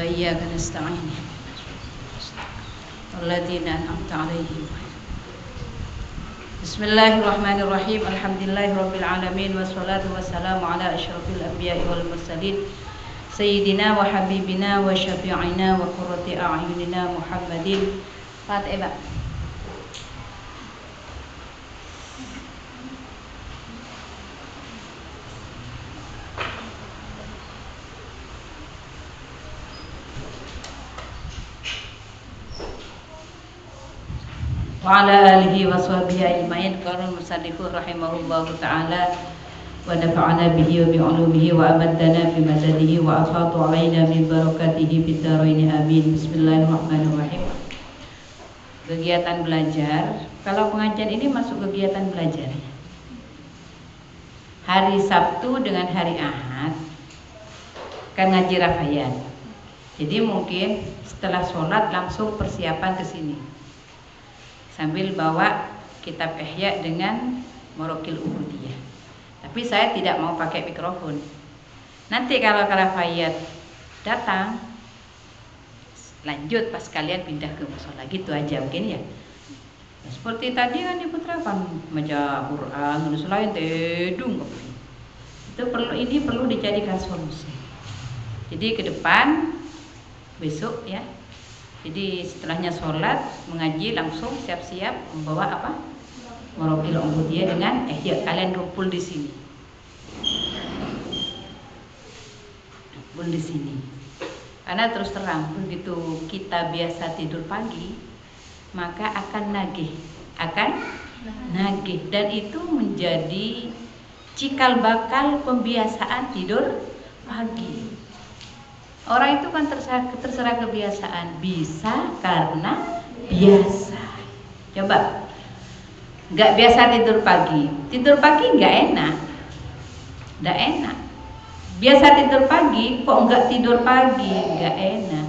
وإياك نستعين الذين أنعمت عليهم. بسم الله الرحمن الرحيم. الحمد لله رب العالمين والصلاة والسلام على أشرف الأنبياء والمرسلين سيدنا وحبيبنا وشفيعنا وقرة أعيننا محمد. فاتحة. Wa ala alihi wa sahbihi ajma'in. Qala al-musannifu rahimahullahu ta'ala wa nafa'ana bihi wa bi 'ulumihi wa amaddana bi madadihi wa afadu 'alaina min barakatihi fid dharain amin. Bismillahirrahmanirrahim. Kegiatan belajar. Kalau pengajian ini masuk kegiatan belajar. Hari Sabtu dengan hari Ahad kan ngaji rafaian. Jadi mungkin setelah sholat langsung persiapan ke sini. Sambil bawa kitab Ihya dengan Marokil Ubudiyah. Tapi saya tidak mau pakai mikrofon. Nanti kalau Rafayat datang, lanjut pas kalian pindah ke musola, gitu aja mungkin ya. Nah, seperti tadi kan Ibu terapkan baca Quran, nulis lain tedung. Itu perlu dijadikan solusi. Jadi ke depan besok ya. Jadi setelahnya sholat mengaji langsung siap-siap membawa apa? Marokil Ubudiyah dengan Ihya. Kalian kumpul di sini. Kumpul di sini. Karena terus terang begitu kita biasa tidur pagi, maka akan nagih, dan itu menjadi cikal bakal pembiasaan tidur pagi. Orang itu kan terserah kebiasaan. Bisa karena biasa. Coba, nggak biasa tidur pagi nggak enak. Nggak enak. Biasa tidur pagi, kok nggak tidur pagi, nggak enak.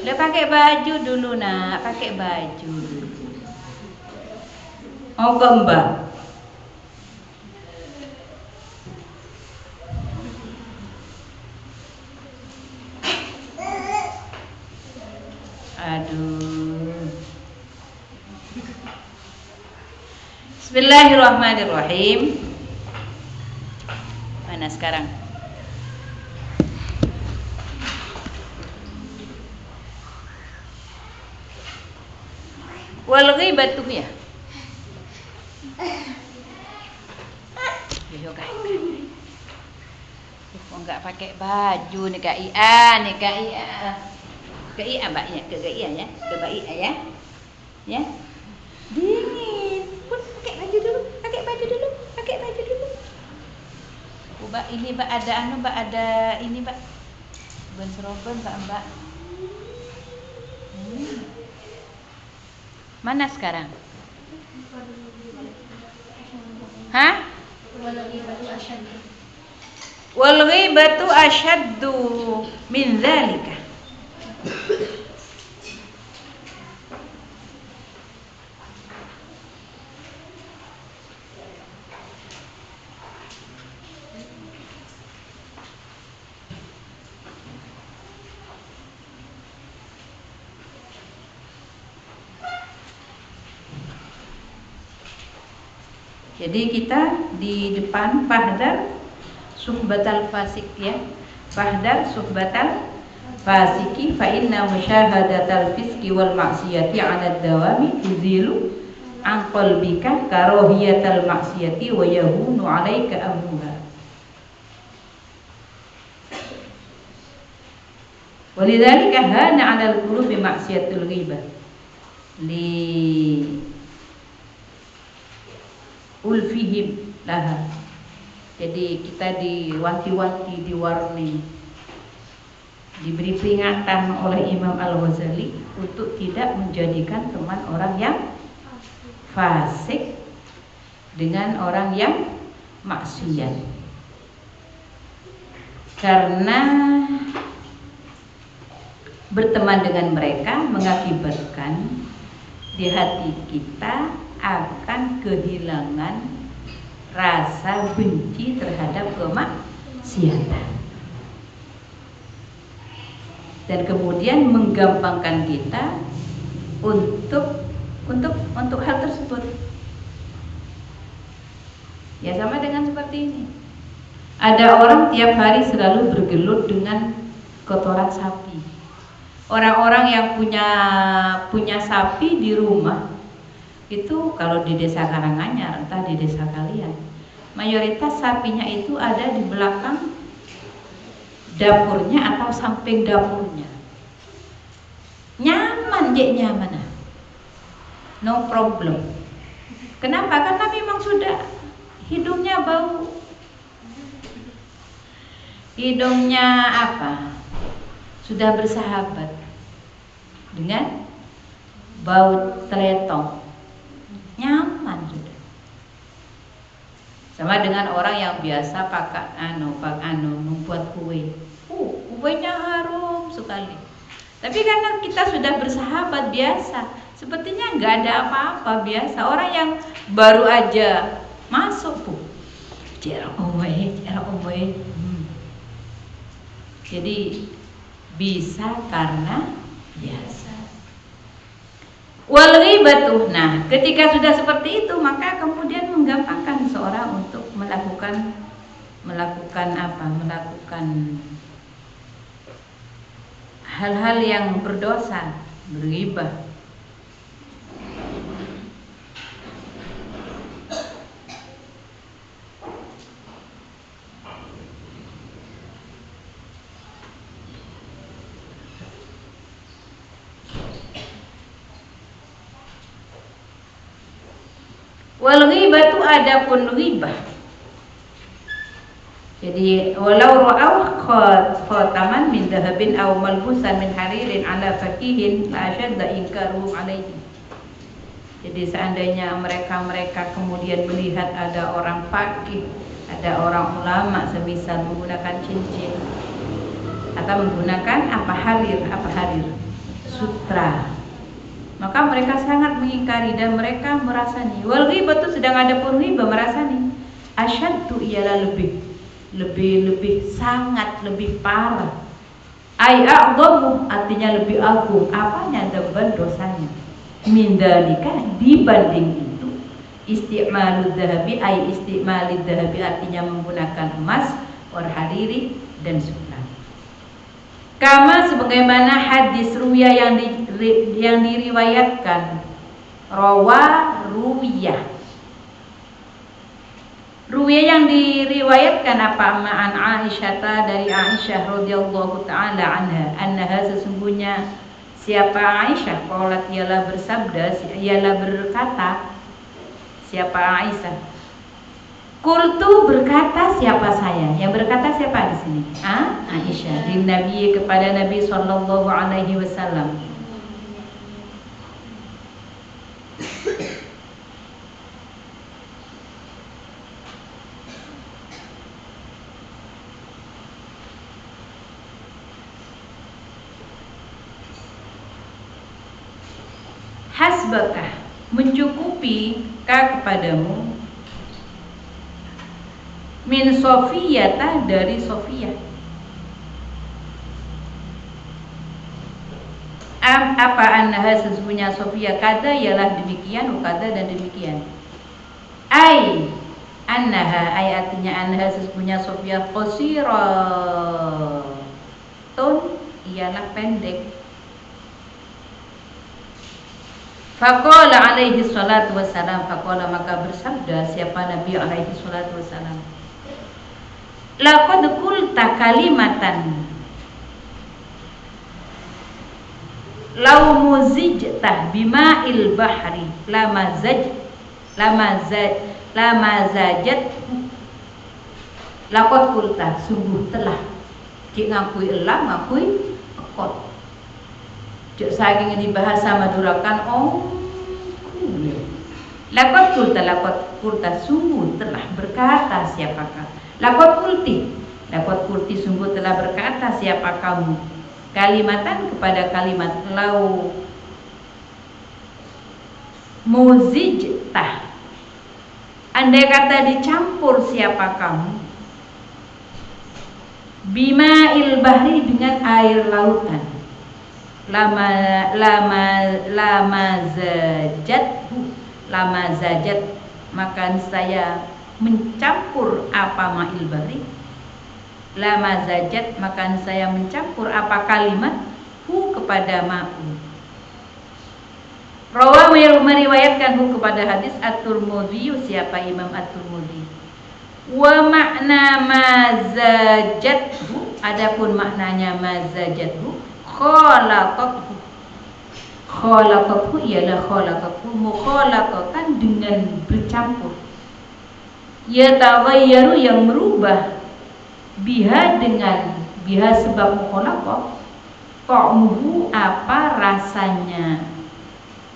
Udah pakai baju dulu nak, pakai baju dulu. Mau ke Mbak? Aduh. Bismillahirrahmanirrahim. Mana sekarang? Wal ghibatu ya. Yo guys. Kok enggak pakai baju nih Kak Ia, Ke Ia mbaknya, ke Ia ya, ke Mbak Ia ya. Ya. Dingin. Pun pakai baju dulu. Mbak ini Mbak ada Mbak ada ini Mbak. Ben serobon Mbak. Mana sekarang? Hah? Wal ghibatu asyaddu min dzalika. Jadi kita di depan fahdar suhbatal fasik ya. Fahdar suhbatal fasiki fa inna musyahadatal fiski wal maksiyati 'ala dawami tuzilu an qalbika karahiyatal maksiyati wa yahunu 'alaika amruha. Walidzalika hana 'alal qulubi maksiyatul ghibah li ulfihim laha. Jadi kita diwanti-wanti, diwarni, diberi peringatan oleh Imam Al-Ghazali untuk tidak menjadikan teman orang yang fasik dengan orang yang maksiat. Karena berteman dengan mereka mengakibatkan di hati kita akan kehilangan rasa benci terhadap kemaksiatan. dan kemudian menggampangkan kita untuk hal tersebut. Ya sama dengan seperti ini. Ada orang tiap hari selalu bergelut dengan kotoran sapi. Orang-orang yang punya sapi di rumah itu, kalau di desa Karanganyar, entah di desa kalian, mayoritas sapinya itu ada di belakang dapurnya atau samping dapurnya. Nyaman, nyaman, no problem. Kenapa? Karena memang sudah hidungnya bau. Hidungnya apa? Sudah bersahabat dengan bau teletong. Nyaman sudah. Sama dengan orang yang biasa pakai membuat kue. Kuenya harum sekali. Tapi karena kita sudah bersahabat biasa, sepertinya nggak ada apa-apa, biasa. Orang yang baru aja masuk cerah omai. Jadi bisa karena biasa. Wal ghibatu. Nah, ketika sudah seperti itu, maka kemudian menggampangkan seorang untuk melakukan hal-hal yang berdosa, berghibah. Wal ghibatu, adapun ghibah. Jadi walau ra'au khataman min dhahabin aw malbusan min haririn ala fakihin la ashadda inkaruhum alaihi. Jadi seandainya mereka kemudian melihat ada orang fakih, ada orang ulama semisal menggunakan cincin atau menggunakan harir sutra, maka mereka sangat mengingkari dan mereka merasa nih wal ghibatu, sedang ada pun ghibah merasa nih asyaddu, ialah lebih sangat lebih parah, ai a'dhamu, artinya lebih agung, apanya, dzamban, dosanya, min dzalika, dibanding itu, isti'malud dzahabi, ai isti'malid dzahabi, artinya menggunakan emas, war hariri dan sutra. Kama, sebagaimana hadis ruya yang diriwayatkan, ruwiyah yang diriwayatkan ma'an Aisyah, dari Aisyah radhiyallahu taala anha, sesungguhnya siapa Aisyah, qalat, ialah berkata, siapa Aisyah, qultu, berkata siapa saya, yang berkata siapa di sini? Aisyah, din Nabi, kepada Nabi sallallahu alaihi wasallam. Hasbakah, mencukupi kepadamu, min Sofiyata, dari Sofiyah. Apa annaha, sesungguhnya Sofiyah, kada, ialah demikian, kada, dan demikian. Ai annaha, ai artinya annaha, sesungguhnya Sofiyah, qasiratun, ialah pendek. Faqala alaihi salatu wassalam, faqala, maka bersabda siapa Nabi alaihi salatu wassalam, laqad qulta kalimatan law muzijtah bima'il bahri lamazajat, laqad qulta, sungguh telah, cik ngakui elang, ngakui ekot. Cik saking ini bahasa Madurakan, laqad qulta, sungguh telah berkata siapakah, laqad qulti, sungguh telah berkata siapa kamu, kalimatan, kepada kalimat, lau muzijtah, andai kata dicampur siapa kamu, bima'il bahri, dengan air lautan, lama zajat maka saya mencampur apa ma'il bari, lama zajat maka saya mencampur apa kalimat hu kepada ma'u. Rawa meriwayatkan hu kepada hadis At-Tirmidzi, siapa Imam At-Tirmidzi. Wa makna mazajathu, adapun maknanya mazajathu, khalaqathu. Khalaqathu ialah khalaqathu mukhalaqatan, dengan bercampur. Yataghayyaru yang merubah, biha dengan biha sebab mukhalaqah, ta'muhu apa rasanya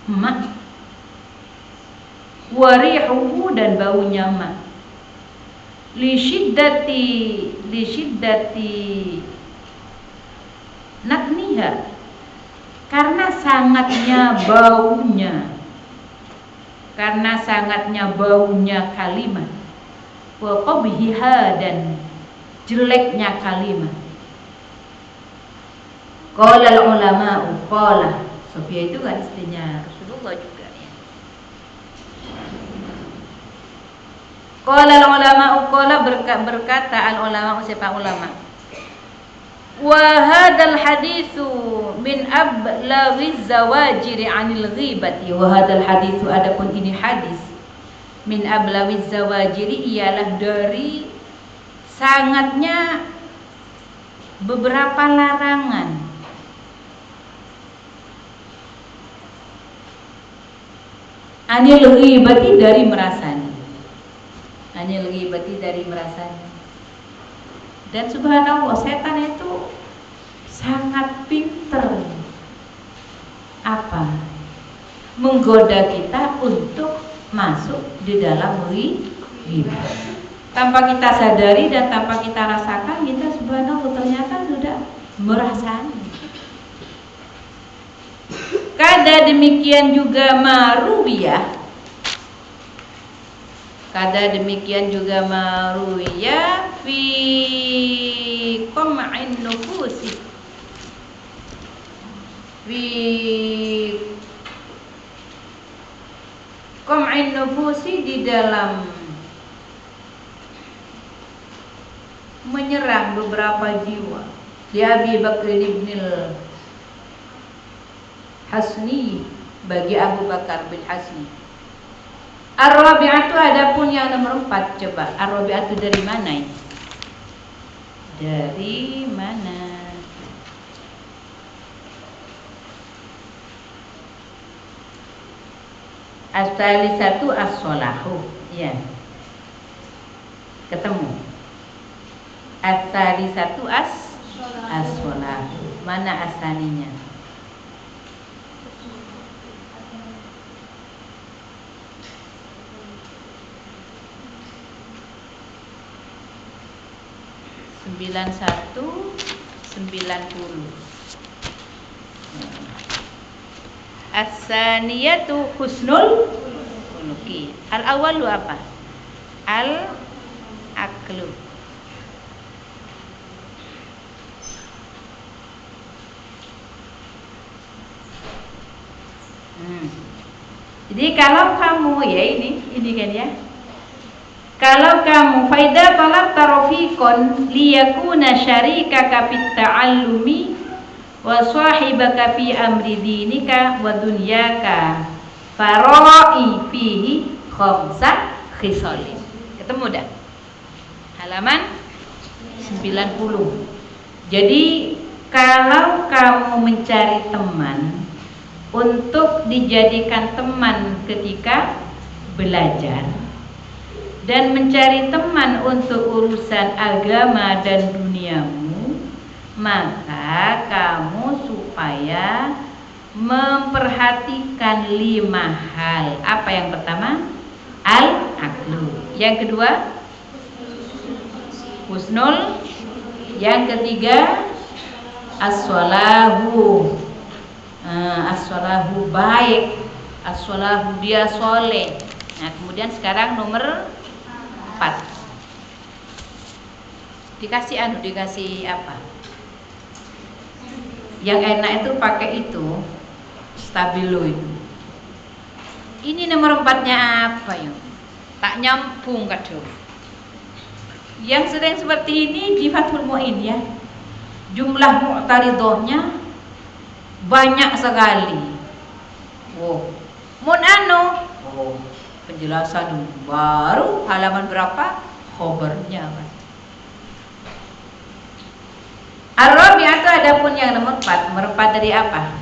mak, warihuhu dan baunya mak, li syiddati natniha karena sangatnya baunya kalimat, wa qabhiha dan jeleknya kalimat. Qala al-ulama'u, qala Sofia itu kan istrinya Rasulullah juga ya. Qala al-ulama'u, qala berkata al-ulama'u, siapa ulama? Wa hadzal haditsu min ablaghiz zawajiri 'anil ghibati. Wa hadzal haditsu, adapun ini hadis, min ablaghiz zawajiri ialah dari sangatnya beberapa larangan, anil ghibati dari merasani, anil ghibati dari merasani. Dan subhanallah, setan itu sangat pinter apa? Menggoda kita untuk masuk di dalam ghibah. Tanpa kita sadari dan tanpa kita rasakan, kita subhanallah ternyata sudah merasani. Kada demikian juga marwiyah, kada demikian juga marwiyah fi qam'in nufusi, fi qam'in nufusi, di dalam menyerang beberapa jiwa. Di Abi Bakr ibn Hasni, bagi Abu Bakar bin Hasni. Ar-Rabi'atu, adapun yang nomor 4, coba Ar-Rabi'atu dari mana ini? Dari mana? As-salisatu as-solahu, ya. Ketemu. As-salisatu as-solahu. Mana asaninya? Sembilan 90. As-saniyatu husnul khuluqi. Al-awwalu apa? Al-aqlu. Jadi kalau kamu ya ini kan ya. Kalau kamu faida talab tarofikon liyakuna syarikaka fit ta'allumi wa sahibaka fi amri dinika wa dunyaka farai fihi khamsa khisalin. Ketemu dah? Halaman 90. Jadi kalau kamu mencari teman untuk dijadikan teman ketika belajar dan mencari teman untuk urusan agama dan duniamu, maka kamu supaya memperhatikan 5 hal. Apa yang pertama? Al-aqlu. Yang kedua? Husnul. Yang ketiga? As-solahu. As-solahu baik. As-solahu dia soleh. Nah, kemudian sekarang nomor 4. Dikasih apa? Yang enak itu pakai itu stabilo itu. Ini nomor 4-nya apa ya? Tak nyambung kadang. Yang sedang seperti ini di Fathul Mu'in ya. Jumlah mu'taridhohnya banyak sekali. Wow. Mun penjelasan baru halaman berapa? Khobarnya kan. Ar-rabi'atu adapun yang nomor 4. Nomor 4 dari apa?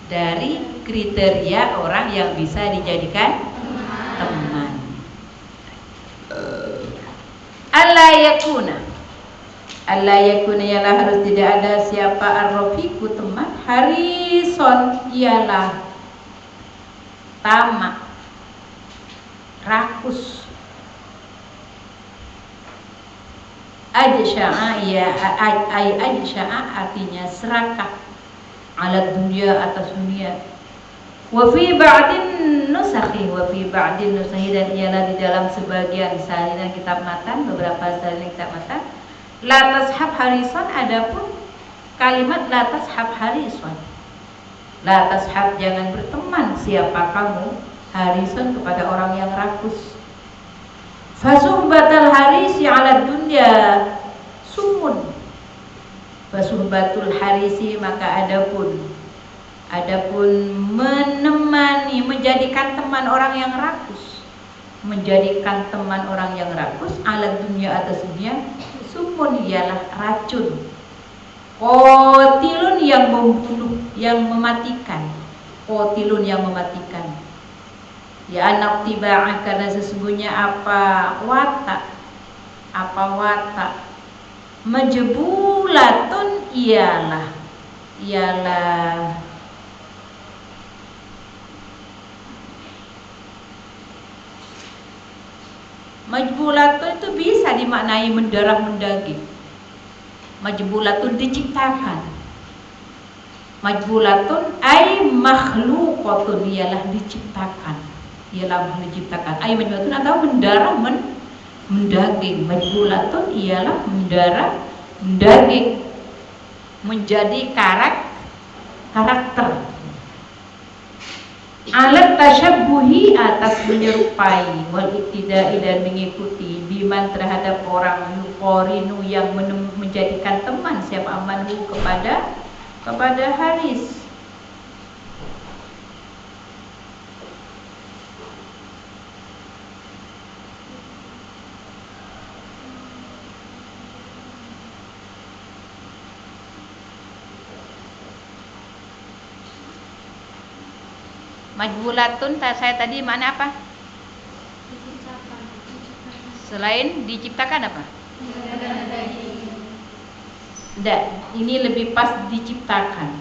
Dari kriteria orang yang bisa dijadikan teman. Allah yakuna ialah harus tidak ada siapa ar-rafiqu teman, harison ialah tamak, rakus, ajsya'a ya ajsya'a artinya serakah, ala dunia atas dunia. Wa fi ba'din nusakhi dan ialah di dalam sebagian salinan kitab matan, beberapa salinan kitab matan, la tashab harison, adapun kalimat la tashab harison, la tashab jangan berteman siapa kamu, harison kepada orang yang rakus. Fasuhbatul harisi ala dunya sumun. Fasuhbatul harisi maka adapun menemani, menjadikan teman orang yang rakus, menjadikan teman orang yang rakus ala dunia atas dunia, sumun ialah racun, qatilun yang membunuh, yang mematikan, qatilun yang mematikan. Ya anak tiba'ah karena sesungguhnya apa watak majbulatun ialah majbulatun itu bisa dimaknai mendarah mendaging. Majbulatun diciptakan. Majbulatun ay makhluqatun ialah diciptakan. Ialah diciptakan. Ay majbulatun atau mendarah mendaging. Majbulatun ialah mendarah mendaging, menjadi karakter. Alat tasyabbuhi atas menyerupai, wal iktidai dan mengikuti, biman terhadap orang yuqorinu yang menjadikan teman siapa amanhu kepada Haris. Majbulatun saya tadi mana apa? Selain diciptakan apa? Tidak, ini lebih pas diciptakan.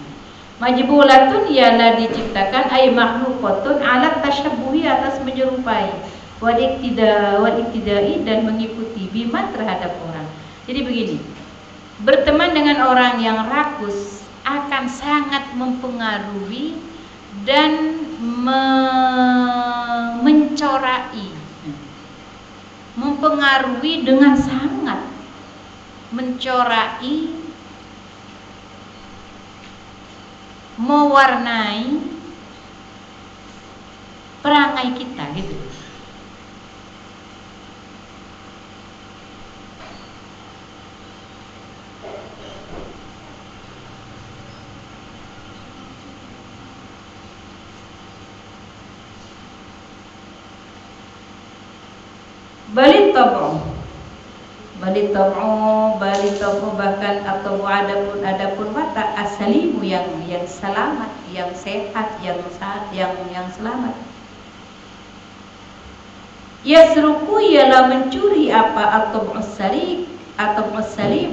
Majbulatun ialah diciptakan, ay makhluqatun alat tasyabbuhi atas menyerupai, wal iktidai dan mengikuti, bima terhadap orang. Jadi begini, berteman dengan orang yang rakus akan sangat mempengaruhi dan mencorai, mempengaruhi dengan sangat, mencorai, mewarnai perangai kita gitu. Balik tabu bahkan atau adapun watak asalimu yang selamat, yang sehat, yang selamat. Yasruku ialah mencuri apa atau salim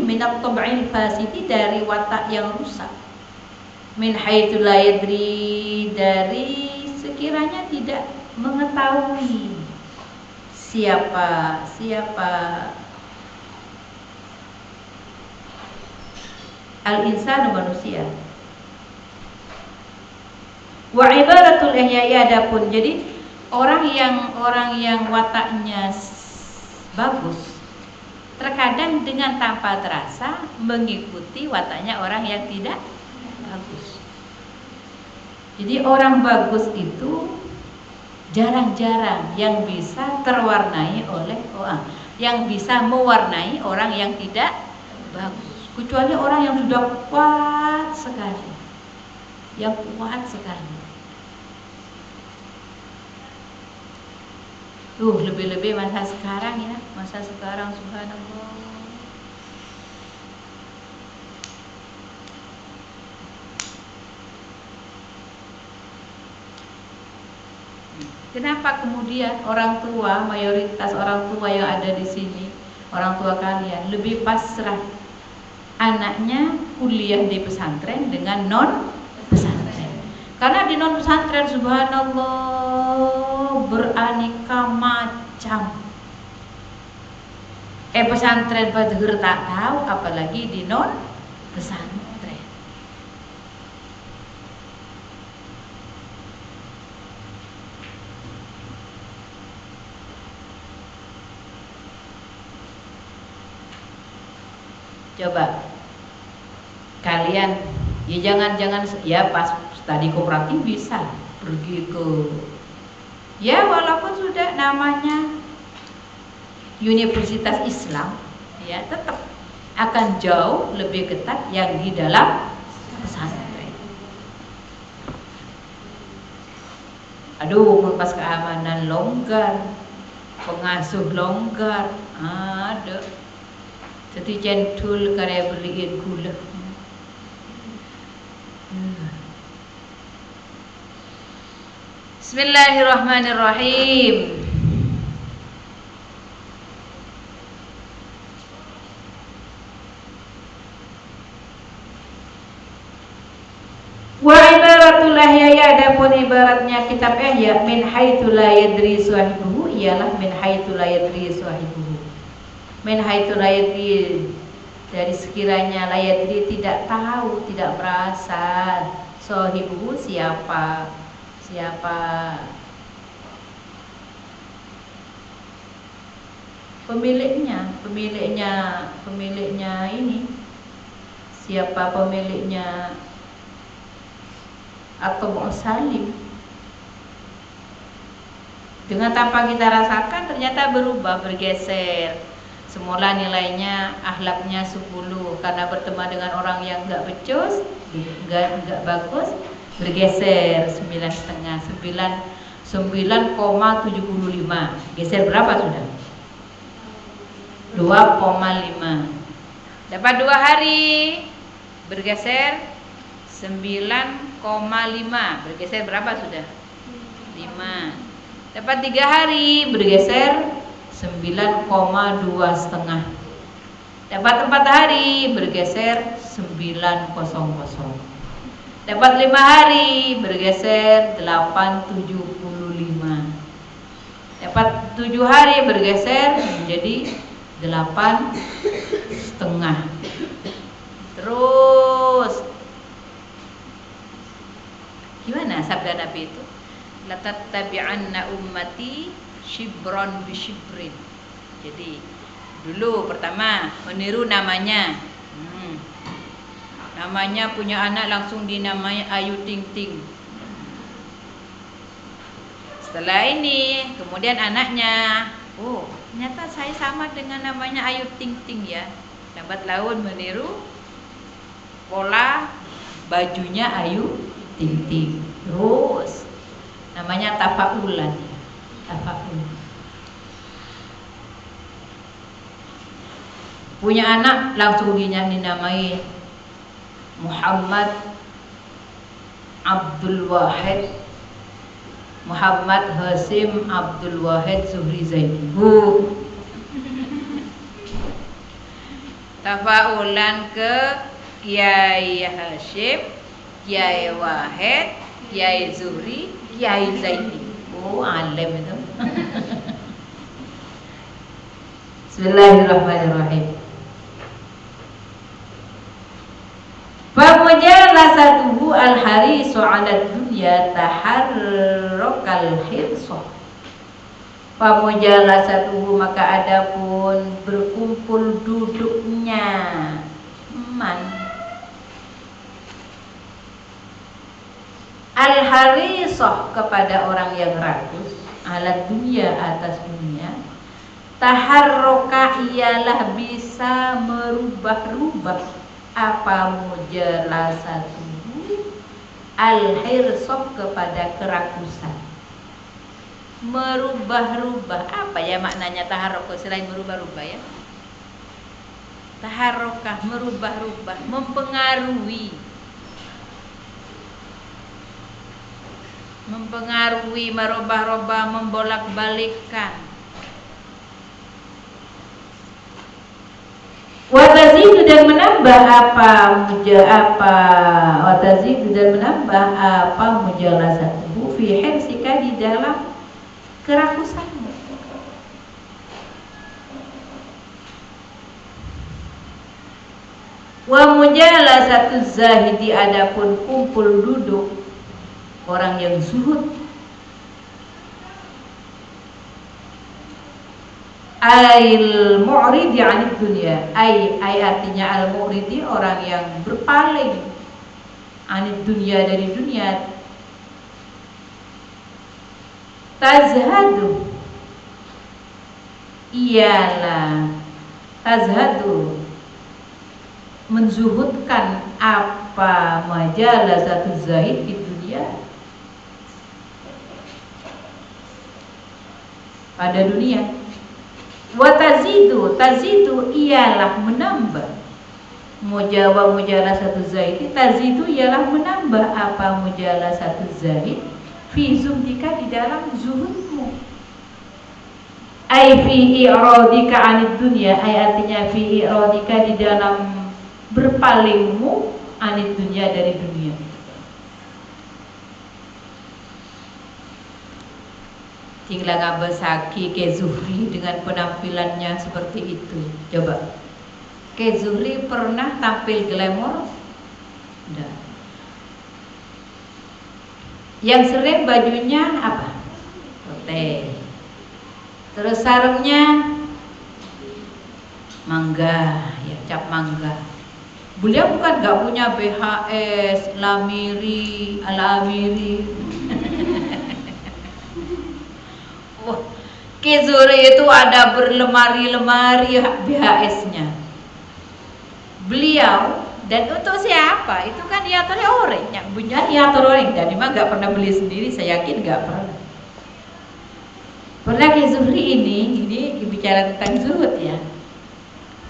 min at-tab'il fasidi dari watak yang rusak. Min haitsu la yadri dari sekiranya tidak mengetahui siapa al-insanu manusia. Wa ibaratul ihya'i adapun jadi orang yang wataknya bagus terkadang dengan tanpa terasa mengikuti wataknya orang yang tidak bagus. Jadi orang bagus itu jarang-jarang yang bisa terwarnai oleh yang bisa mewarnai orang yang tidak bagus. Kecuali orang yang sudah kuat sekali, yang kuat sekali. Lebih-lebih masa sekarang ya, masa sekarang subhanallah. Kenapa kemudian orang tua, mayoritas orang tua yang ada di sini, orang tua kalian lebih pasrah anaknya kuliah di pesantren dengan non pesantren? Karena di non pesantren subhanallah beraneka macam. Pesantren Badhur tak tahu, apalagi di non pesantren. Coba kalian ya jangan ya pas tadi kooperatif bisa pergi ke ya walaupun sudah namanya Universitas Islam ya tetap akan jauh lebih ketat yang di dalam pesantren. Pas keamanan longgar, pengasuh longgar, ada jadi centul karya beliin gula. Bismillahirrahmanirrahim. Wa ibaratul ihya, adapun ibaratnya kitab ihya, min haitsu la yadri sahibuhu, ialah min haitsu la yadri sahibuhu. Min haitsu la yadri, dari sekiranya la yadri tidak tahu, tidak merasa, sahibuhu siapa pemiliknya ini, siapa pemiliknya atau mu'salim. Dengan tanpa kita rasakan ternyata berubah, bergeser. Semula nilainya akhlaknya 10, karena berteman dengan orang yang enggak becus, enggak bagus, bergeser 9,75. Geser berapa sudah? 2,5. Dapat 2 hari bergeser 9,5. Bergeser berapa sudah? 5. Dapat 3 hari bergeser 9,2,5. Dapat 4 hari bergeser 9,00. Dapat 5 hari bergeser 8,75. Dapat 7 hari bergeser menjadi 8,5. Terus gimana sabda Nabi itu? Latattabi'anna ummati shibron bi shibrin. Jadi dulu pertama meniru namanya. Namanya punya anak langsung dinamai Ayu Ting Ting. Setelah ini kemudian anaknya, ternyata saya sama dengan namanya Ayu Ting Ting ya. Lambat laun meniru pola bajunya Ayu Ting Ting. Terus namanya tafaulan. Tafaul. Punya anak langsung dinamai Muhammad Abdul Wahid, Muhammad Hasim Abdul Wahid Zuhri Zaini. Tafaulan ke Kiai Hashim, Kiai Wahid, Kiai Zuhri, Kiai Zaini. Alim itu. Bismillahirrahmanirrahim. Famujalasatuhu al-harisu 'ala dunya taharrukal hirsa. Famujalasatuhu, maka adapun berkumpul duduknya Al-harisah kepada orang yang rakus, alat dunia atas dunia. Taharroka ialah bisa merubah-rubah apa mujalasatuhu, al-hirsah kepada kerakusan. Merubah-rubah, apa ya maknanya taharroka selain merubah-rubah ya? Taharroka merubah-rubah, mempengaruhi, merubah-rubah, membolak-balikkan. Watazidu dan menambah watazidu dan menambah apa mujalasatuhu fi hirsika di dalam kerakusanmu. Wa mujalasatu zahidi adapun kumpul duduk orang yang zuhud, al mu'ridi 'anid dunya, ay artinya al mu'ridi orang yang berpaling, 'anid dunya dari dunia. Tazhadu ialah tazhadu menzuhudkan apa majalasatu zahid di dunia, pada dunia. Wa tazidu ialah menambah mujalasatu zahid, tazidu ialah menambah apa mujalasatu zahid fi zuhdika di dalam zuhudmu, ai fi i'radika 'anid dunya, ai artinya fi i'radika di dalam berpalingmu 'anid dunya dari dunia. Tinggal ngabesaki ke Zuhri dengan penampilannya seperti itu. Coba, ke Zuhri pernah tampil glamor? Enggak. Yang sering bajunya apa? Putih. Terus sarungnya mangga, ya cap mangga. Beliau bukan gak punya BHS, Lamiri, Al-Amiri. Wah, Ki Zuhri itu ada berlemari-lemari BHS-nya. Beliau, dan untuk siapa? Itu kan diatur orang, yang punya diatur orang. Dan memang gak pernah beli sendiri, saya yakin gak pernah. Pernah Ki Zuhri ini bicara tentang zuhud ya.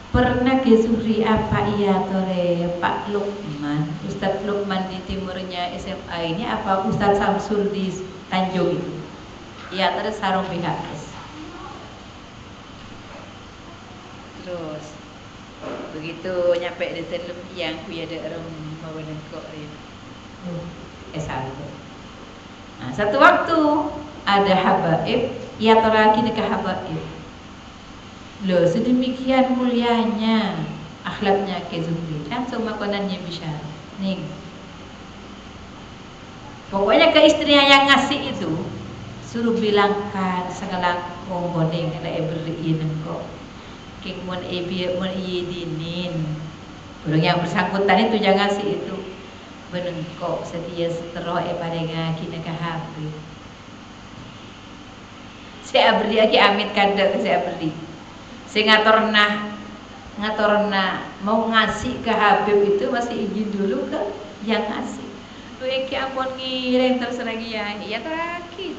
Pernah Ki Zuhri apa iya tore Pak Lukman, Ustadz Lukman di timurnya SMA ini, apa Ustadz Samsul di Tanjung itu? Iya terus sarung BHS. Terus begitu nyampe di telem yang kuya ada orang mawanan kok ini. S1. Nah, satu waktu ada habaib, ia terlaki dekat habaib. Loh, sedemikian mulianya akhlaknya Ki Zuhri, langsung makanannya bisa. Nih. Pokoknya ke istrinya yang ngasih itu suruh bilangkan segala komponen kena beriin kok. King mon mon dinin. Orang yang bersangkutan itu jangan ngasih itu. Benengkok setia seteroh pada ngaki nak habib. Saya beri lagi amit kada saya beri. Saya ngatorna mau ngasih ke Habib itu masih izin dulu ke yang ngasih. Iki ampun ngiring terus lagi ya, iya terakhir.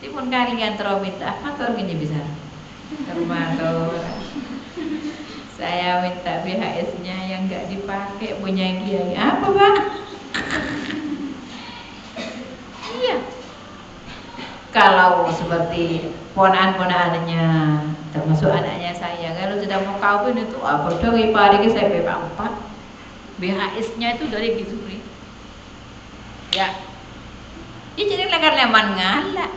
Tipun kalian terus minta matur gini bisa. Termatur. Saya minta BHS-nya yang enggak dipakai punya Kiai. Apa, Pak? Iya. Kalau seperti ponakan-ponakannya, termasuk anaknya saya, kalau sudah mau kawin itu apa dong ipari saya B4. BHS-nya itu dari Ki Zuhri. Ya. Ini jadi lekat nyaman ngalak.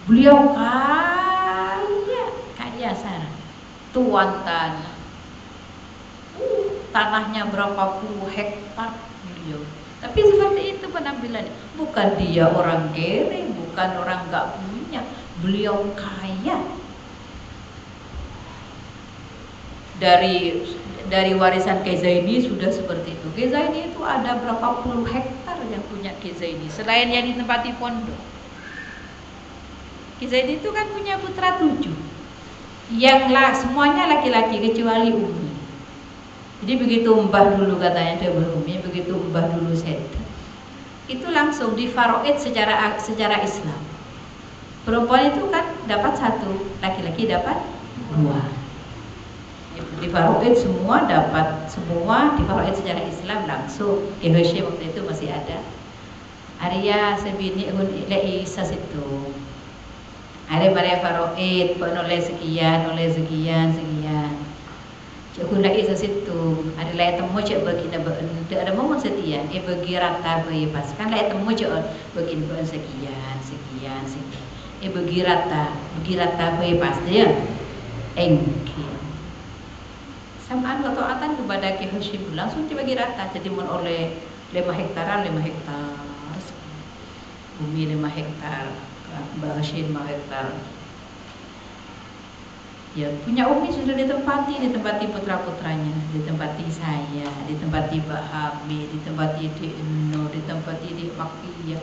Beliau kaya sana. Tuan tanah. Tanahnya berapa puluh hektar beliau. Tapi seperti itu penampilannya. Bukan dia orang kere, bukan orang gak punya. Beliau kaya. Dari dari warisan Kiai Zaini sudah seperti itu. Kiai Zaini itu ada berapa puluh hektar yang punya Kiai Zaini selain yang ditempati pondok. Kiai Zaini itu kan punya putra 7, yang semuanya laki-laki kecuali Umi. Jadi begitu mbah dulu katanya dia berumi, begitu mbah dulu seter, itu langsung difaroid secara Islam. Perempuan itu kan dapat 1, laki-laki dapat 2. Difaroid semua dapat, semua difaroid secara Islam langsung. Hashim waktu itu masih ada. Arya sebini ilai isa situ. Ada pada faroid, oleh sekian, Cakunda isa situ. Ada lai temu cak bagi ada momen setia. Bagi rata bagi pas. Kan lai temu cak bagi sekian. Bagi rata bagi pas dia. Engki. Samaan ketaatan kepada Ki Hashim langsung dibagi rata. Jadi mun oleh 5 hektar, bumi 5 hektar, Mbak Hashim 5 hektar. Ya punya Umi sudah ditempati putra-putranya, ditempati saya, ditempati Mbak Hamid, ditempati Dik Eno, ditempati Dik Makiyah.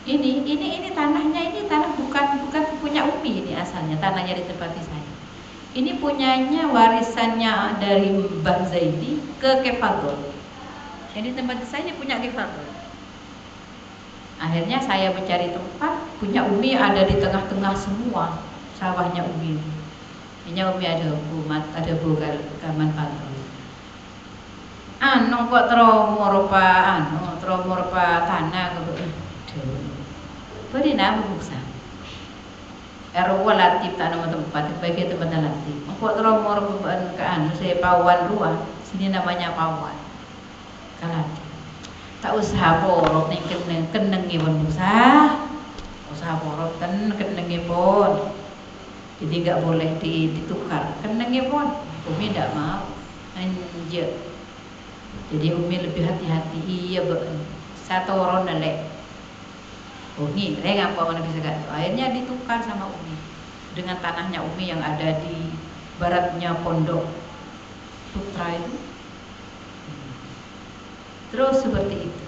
Ini tanahnya, ini tanah bukan punya Umi, ini asalnya tanahnya ditempati saya. Ini punyanya warisannya dari Mbah Zaidi ke Kefadol. Jadi tempat saya punya Kefadol. Akhirnya saya mencari tempat, punya Umi ada di tengah-tengah semua sawahnya Umi. Ini Umi ada kaman Fadol. Kok tromor pa tanah ke. Beri nama buksa. Erwa latip tak nama tempat, bagi tempat latip. Kok teromor kean, saya pawan ruah, sini namanya pawan. Kalatip. Tak usah borok nih keneng ibon usah borok keneng ibon. Jadi nggak boleh ditukar. Keneng ibon, Umi tidak mau. Anjir. Jadi Umi lebih hati-hati. Iya satu orang nalek. Umi, ngapa mana bisa gak? Akhirnya ditukar sama Umi dengan tanahnya Umi yang ada di baratnya Pondok Putra itu. Terus seperti itu.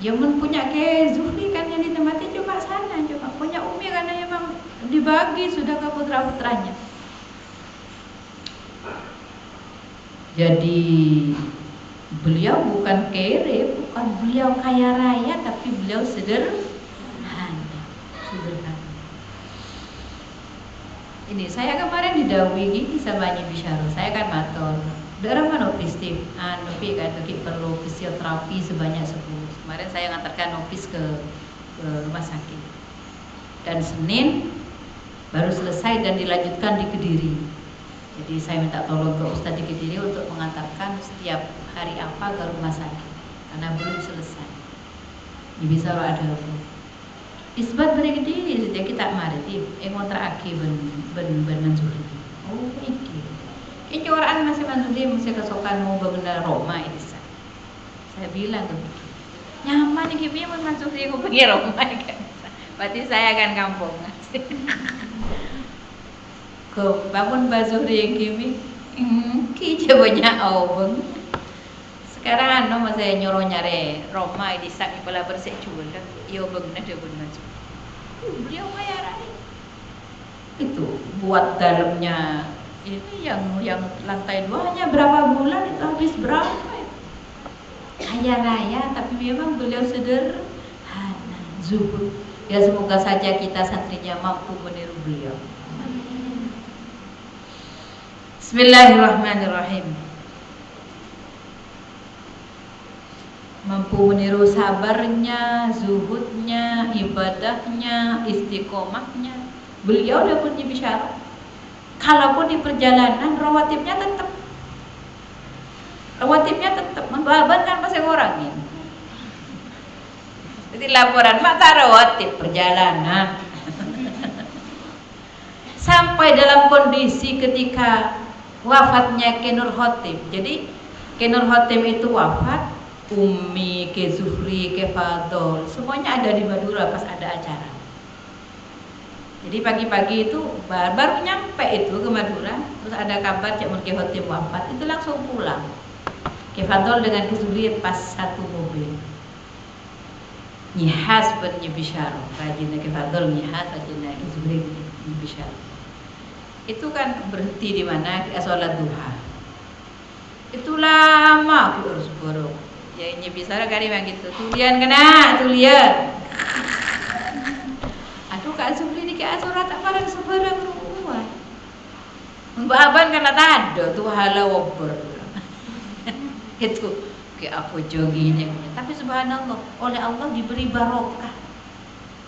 Yang punya ke Zuhri kan yang ditempati cuma sana, cuma punya Umi karena memang dibagi sudah ke putra-putranya. Jadi beliau bukan kere, bukan beliau kaya raya, tapi beliau sederhana. Ini saya kemarin didawi gini sama Nyi Bisyaro. Saya kan matur. Daerah mana nopis tim? Nopi kan perlu fisioterapi sebanyak 10. Kemarin saya ngantarkan nopis ke rumah sakit. Dan Senin baru selesai dan dilanjutkan di Kediri. Jadi saya minta tolong ke Ustadz di Kediri untuk mengantarkan setiap hari apa ke rumah sakit karena belum selesai. Ini bisa ada apa? Isbat beri Kediri sejak kita maritim. Ngontrak aki ben Mansuri. Oh iki. Ini orang masih Mansuri masih kesokan mau bangun Roma ini. Saya bilang tuh nyaman nih kimi mau Mansuri aku pergi Roma kan. Berarti saya akan kampung. Ke bangun Bazuhri yang kimi ki coba aweng. Sekarang saya nyuruh nyari Roma di sak kepala bersih jual yo benar dia benar. Beliau kaya raya. Itu buat dalamnya ini yang lantai 2 hanya berapa bulan itu habis berapa itu. Kaya raya tapi memang beliau sederhana, zuhud. Ya semoga saja kita santrinya mampu meniru beliau. Bismillahirrahmanirrahim. Mampu meniru sabarnya, zuhudnya, ibadahnya, istiqomahnya. Beliau udah punya bisyara. Kalaupun di perjalanan rawatibnya tetap membabat kan masih ngurangin. Jadi laporan mata rawatib perjalanan. Sampai dalam kondisi ketika wafatnya Ki Nur Khotim. Jadi Ki Nur Khotim itu wafat, Umi, Ki Zuhri, Ki Fadol, semuanya ada di Madura pas ada acara. Jadi pagi-pagi itu baru nyampe itu ke Madura, terus ada kabar Cik Mun Kiai wafat, itu langsung pulang. Kiai Fadol dengan Ki Zuhri pas satu mobil. Nyihas benyibishar, rajin Kiai Fadol nyihas, rajin Ki Zuhri nyibishar. Itu kan berhenti di mana sholat duha. Itu lama urus borok. Ya ini bisa kali yang gitu. Tulian kena, tulian. Aduh Kak Zubli ini kayak surat apa sebarang rumah. Mbak Aban kena tado tuh hala wobor. Itu kayak apa joginya. Tapi subhanallah, oleh Allah diberi barokah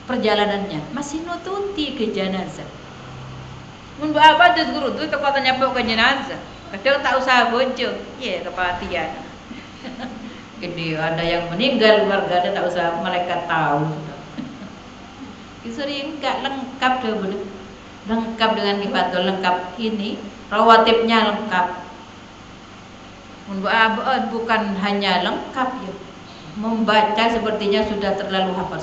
perjalanannya. Masih nututi ke jenazah. Mun Mbak tuh guru tuh katanya bawa ke jenazah. Kadang tak usah bojo, ya kepatian. Gede ada yang meninggal keluarga tak usah malaikat tahu. Kisuri enggak lengkap deh, lengkap dengan Kifatul, lengkap ini rawatibnya lengkap. Bukan hanya lengkap ya, membaca sepertinya sudah terlalu hafal.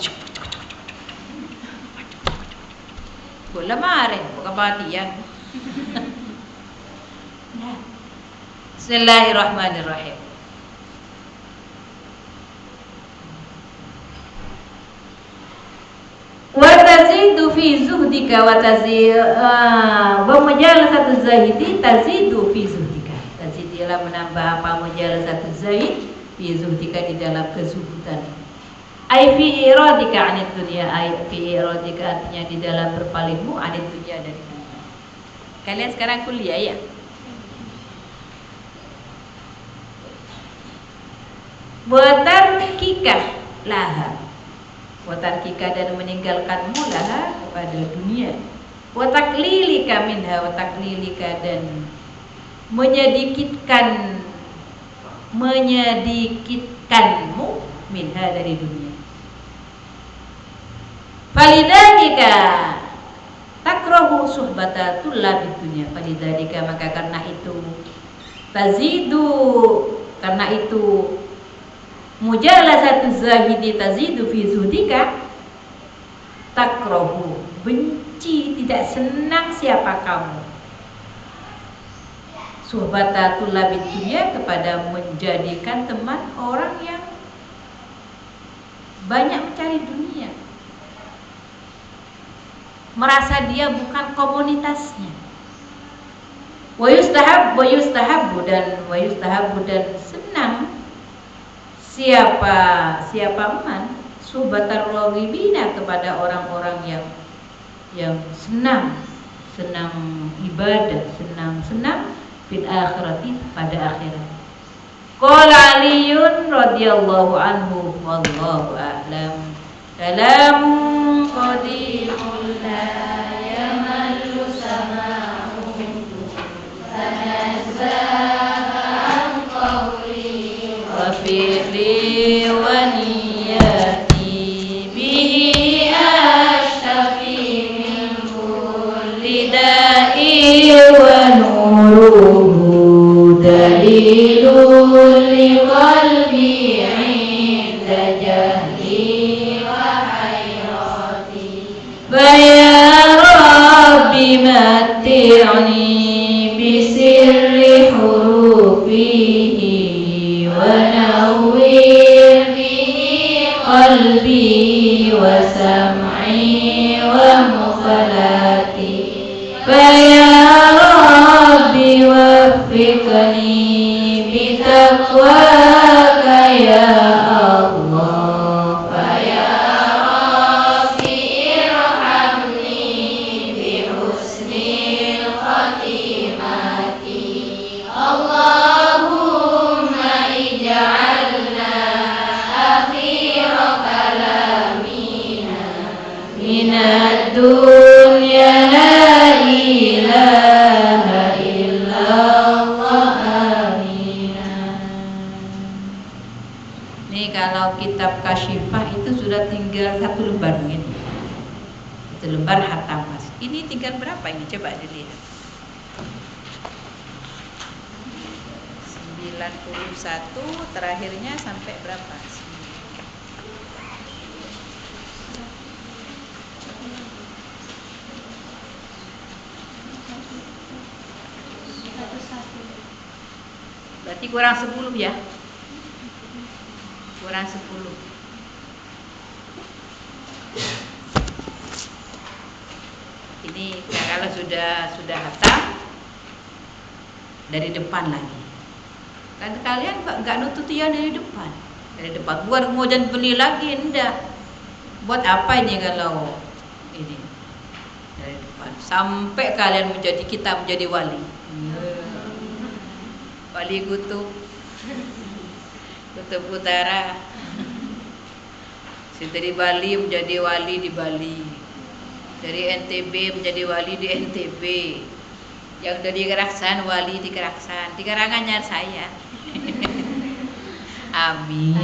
Bola mare, bukan perhatian. Bismillahirrahmanirrahim. Wa tazidu fi zuhdika wa mujalasatu zahidi tazidu fi zuhdika. Tazidilah menambah apa mujalasatu zahid fi zuhdika di dalam kezuhudan. Ai fi iradika anid dunya, ai fi iradika artinya di dalam berpalingmu anid dunya dari dunia. Kalian sekarang kuliah ya? Watarkika laha, watarkika dan meninggalkanmu laha kepada dunia. Wataklilika minha, wataklilika dan menyedikitkanmu minha dari dunia. Falidhalika takrahu suhbata tullabid dunya. Falidhalika maka karena itu tazidu, karena itu mujalasatu zahidi tazidu fi zuhdika, takrahu benci, tidak senang siapa kamu, suhbatatul labid dunya kepada menjadikan teman orang yang banyak mencari dunia, merasa dia bukan komunitasnya. Wa yustahabbu dan senang siapa man suhbatar raghibina kepada orang-orang yang senang ibadah, senang fil akhirati pada akhirat. Qala Aliyun radhiyallahu anhu wallahu a'lam. Kalamun qadimun la yamallu sama'u tanazzaha an qawli wa fi'li wa niyati bihi ashtafi min kulli da'i wa nuruhu dalilun liqalbi 'inda jahli wa hayrati. Ya Rabbi matti'ni bisirri hurufihi wa nawwir bihi qalbi wa sam'i wa mukhalati. Ya Rabbi waffiqni bitaqwaka ya Allah. Ya Rabbi irhamni bihusnil khatimati. Allahumma ij'alna akhira kalamina minad dunya la ilaha illallah. Ini kalau kitab Kasyifah itu sudah tinggal satu lembar ini. Satu lembar hatam mas. Ini tinggal berapa ini? Coba dilihat. 91 terakhirnya sampai berapa? Berarti kurang 10 ya. Kurang 10. Ini kalau sudah hatam dari depan lagi. Kan kalian nggak nututi yang dari depan. Dari depan buat kemudian beli lagi enggak. Buat apa ini kalau ini dari depan sampai kalian kita menjadi wali. Wali kutub utara. Dari Bali menjadi wali di Bali. Dari NTB menjadi wali di NTB. Yang dari Keraksan wali di Keraksan. Di Karanganyar saya. Amin.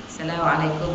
Assalamualaikum.